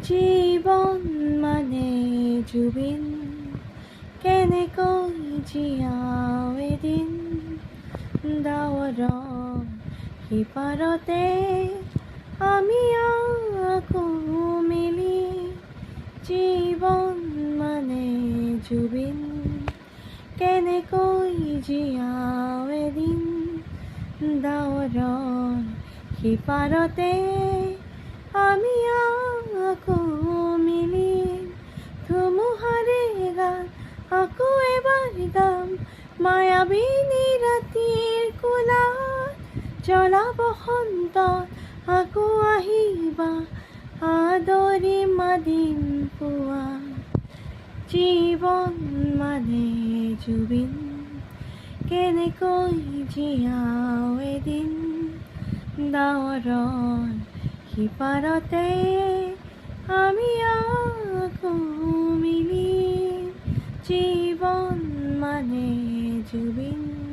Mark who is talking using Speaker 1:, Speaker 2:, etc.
Speaker 1: জীৱন মানে জুবিন, কেনেকৈ জীয়াও এদিন ডাৱৰৰ সিপাৰতে আমি আকৌ মিলি। জীৱন মানে জুবিন, কেনেকৈ জীয়াও এদিন ডাৱৰৰ সিপাৰতে আমি আকৌ মিলি। ধুমুহাৰে গান আকৌ এবাৰ গাম, মায়াবিনী ৰাতিৰ কোলাত জ্বলা বসন্তত আকৌ আহিবা আদৰিম আদিম পুৱা। জীৱন মানে জুবিন, কেনেকৈ জীয়াও এদিন ডাৱৰৰ সিপাৰতে আমি আকৌ মিলি। জীৱন মানে জুবিন।